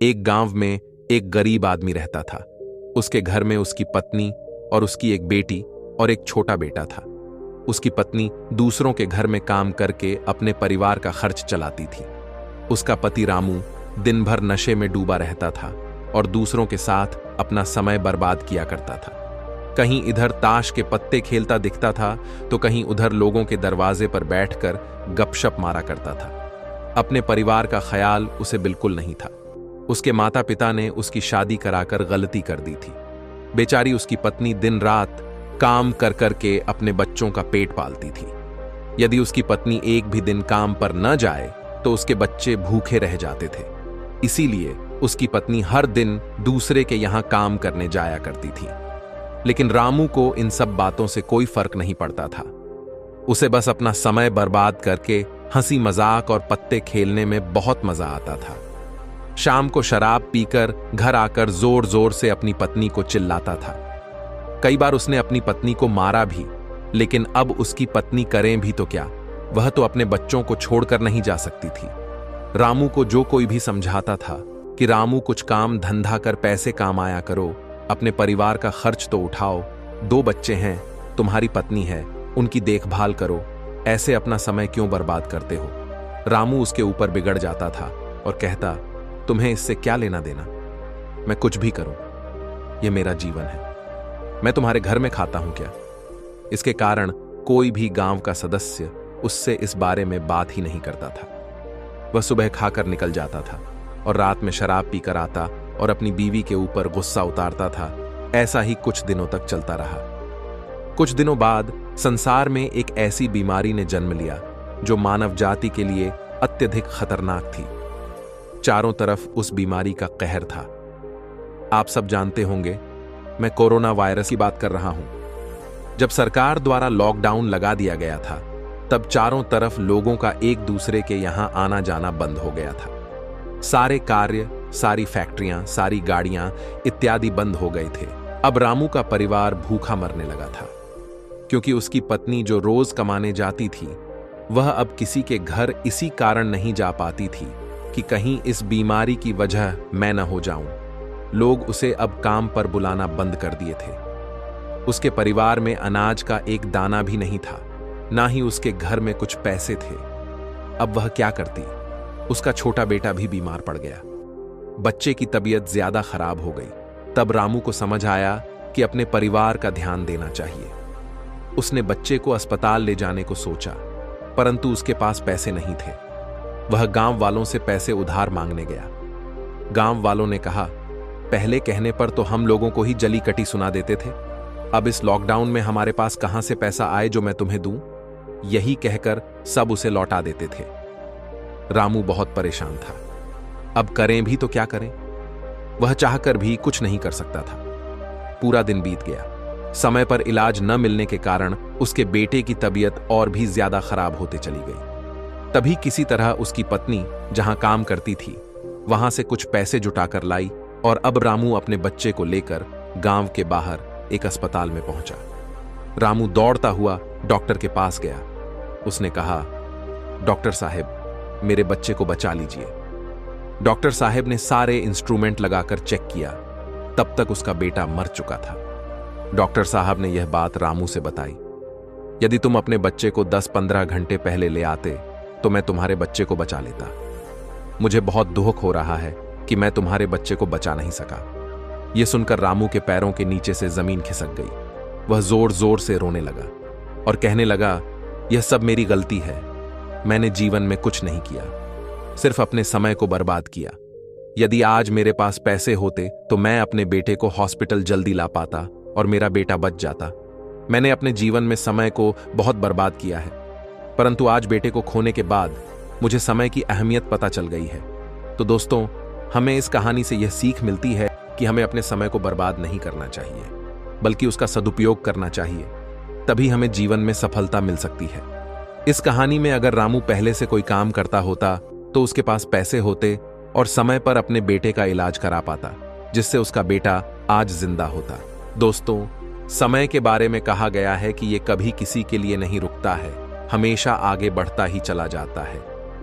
एक गांव में एक गरीब आदमी रहता था। उसके घर में उसकी पत्नी और उसकी एक बेटी और एक छोटा बेटा था। उसकी पत्नी दूसरों के घर में काम करके अपने परिवार का खर्च चलाती थी। उसका पति रामू दिन भर नशे में डूबा रहता था और दूसरों के साथ अपना समय बर्बाद किया करता था। कहीं इधर ताश के पत्ते खेलता दिखता था तो कहीं उधर लोगों के दरवाजे पर बैठकर गपशप मारा करता था। अपने परिवार का ख्याल उसे बिल्कुल नहीं था। उसके माता पिता ने उसकी शादी कराकर गलती कर दी थी। बेचारी उसकी पत्नी दिन रात काम कर कर के अपने बच्चों का पेट पालती थी। यदि उसकी पत्नी एक भी दिन काम पर न जाए तो उसके बच्चे भूखे रह जाते थे। इसीलिए उसकी पत्नी हर दिन दूसरे के यहां काम करने जाया करती थी। लेकिन रामू को इन सब बातों से कोई फर्क नहीं पड़ता था। उसे बस अपना समय बर्बाद करके हंसी मजाक और पत्ते खेलने में बहुत मजा आता था। शाम को शराब पीकर घर आकर जोर जोर से अपनी पत्नी को चिल्लाता था। कई बार उसने अपनी पत्नी को मारा भी, लेकिन अब उसकी पत्नी करें भी तो क्या, वह तो अपने बच्चों को छोड़कर नहीं जा सकती थी। रामू को जो कोई भी समझाता था कि रामू कुछ काम धंधा कर पैसे काम आया करो, अपने परिवार का खर्च तो उठाओ, 2 बच्चे हैं, तुम्हारी पत्नी है, उनकी देखभाल करो, ऐसे अपना समय क्यों बर्बाद करते हो। रामू उसके ऊपर बिगड़ जाता था और कहता, तुम्हें इससे क्या लेना देना, मैं कुछ भी करूं, यह मेरा जीवन है, मैं तुम्हारे घर में खाता हूं क्या। इसके कारण कोई भी गांव का सदस्य उससे इस बारे में बात ही नहीं करता था। वह सुबह खाकर निकल जाता था और रात में शराब पीकर आता और अपनी बीवी के ऊपर गुस्सा उतारता था। ऐसा ही कुछ दिनों तक चलता रहा। कुछ दिनों बाद संसार में एक ऐसी बीमारी ने जन्म लिया जो मानव जाति के लिए अत्यधिक खतरनाक थी। चारों तरफ उस बीमारी का कहर था। आप सब जानते होंगे, मैं कोरोना वायरस की बात कर रहा हूं। जब सरकार द्वारा लॉकडाउन लगा दिया गया था, तब चारों तरफ लोगों का एक दूसरे के यहां आना जाना बंद हो गया था। सारे कार्य, सारी फैक्ट्रियां, सारी गाड़ियां इत्यादि बंद हो गए थे। अब रामू का परिवार भूखा मरने लगा था, क्योंकि उसकी पत्नी जो रोज कमाने जाती थी, वह अब किसी के घर इसी कारण नहीं जा पाती थी कि कहीं इस बीमारी की वजह मैं न हो जाऊं। लोग उसे अब काम पर बुलाना बंद कर दिए थे। उसके परिवार में अनाज का एक दाना भी नहीं था, ना ही उसके घर में कुछ पैसे थे। अब वह क्या करती। उसका छोटा बेटा भी बीमार पड़ गया। बच्चे की तबीयत ज्यादा खराब हो गई। तब रामू को समझ आया कि अपने परिवार का ध्यान देना चाहिए। उसने बच्चे को अस्पताल ले जाने को सोचा, परंतु उसके पास पैसे नहीं थे। वह गांव वालों से पैसे उधार मांगने गया। गांव वालों ने कहा, पहले कहने पर तो हम लोगों को ही जली कटी सुना देते थे, अब इस लॉकडाउन में हमारे पास कहां से पैसा आए जो मैं तुम्हें दूं। यही कहकर सब उसे लौटा देते थे। रामू बहुत परेशान था। अब करें भी तो क्या करें। वह चाहकर भी कुछ नहीं कर सकता था। पूरा दिन बीत गया। समय पर इलाज न मिलने के कारण उसके बेटे की तबीयत और भी ज्यादा खराब होते चली गई। तभी किसी तरह उसकी पत्नी जहां काम करती थी, वहां से कुछ पैसे जुटाकर लाई और अब रामू अपने बच्चे को लेकर गांव के बाहर एक अस्पताल में पहुंचा। रामू दौड़ता हुआ डॉक्टर के पास गया। उसने कहा, डॉक्टर साहब, मेरे बच्चे को बचा लीजिए। डॉक्टर साहब ने सारे इंस्ट्रूमेंट लगाकर चेक किया। तब तक उसका बेटा मर चुका था। डॉक्टर साहब ने यह बात रामू से बताई। यदि तुम अपने बच्चे को 10-15 घंटे पहले ले आते तो मैं तुम्हारे बच्चे को बचा लेता। मुझे बहुत दुख हो रहा है कि मैं तुम्हारे बच्चे को बचा नहीं सका। यह सुनकर रामू के पैरों के नीचे से जमीन खिसक गई। वह जोर जोर से रोने लगा और कहने लगा, यह सब मेरी गलती है। मैंने जीवन में कुछ नहीं किया, सिर्फ अपने समय को बर्बाद किया। यदि आज मेरे पास पैसे होते तो मैं अपने बेटे को हॉस्पिटल जल्दी ला पाता और मेरा बेटा बच जाता। मैंने अपने जीवन में समय को बहुत बर्बाद किया है, परंतु आज बेटे को खोने के बाद मुझे समय की अहमियत पता चल गई है। तो दोस्तों, हमें इस कहानी से यह सीख मिलती है कि हमें अपने समय को बर्बाद नहीं करना चाहिए, बल्कि उसका सदुपयोग करना चाहिए। तभी हमें जीवन में सफलता मिल सकती है। इस कहानी में अगर रामू पहले से कोई काम करता होता तो उसके पास पैसे होते और समय पर अपने बेटे का इलाज करा पाता, जिससे उसका बेटा आज जिंदा होता। दोस्तों, समय के बारे में कहा गया है कि यह कभी किसी के लिए नहीं रुकता है, हमेशा आगे बढ़ता ही चला जाता है।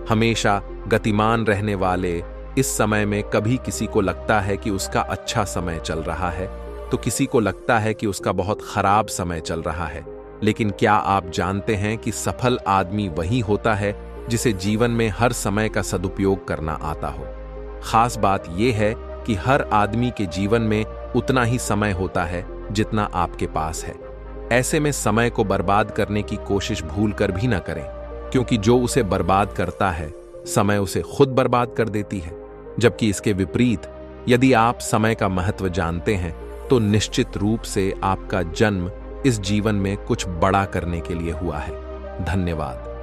हमेशा गतिमान रहने वाले इस समय में कभी किसी को लगता है कि उसका अच्छा समय चल रहा है, तो किसी को लगता है कि उसका बहुत खराब समय चल रहा है। लेकिन क्या आप जानते हैं कि सफल आदमी वही होता है जिसे जीवन में हर समय का सदुपयोग करना आता हो। खास बात यह है कि हर आदमी के जीवन में उतना ही समय होता है जितना आपके पास है। ऐसे में समय को बर्बाद करने की कोशिश भूल कर भी ना करें, क्योंकि जो उसे बर्बाद करता है समय उसे खुद बर्बाद कर देती है। जबकि इसके विपरीत यदि आप समय का महत्व जानते हैं तो निश्चित रूप से आपका जन्म इस जीवन में कुछ बड़ा करने के लिए हुआ है। धन्यवाद।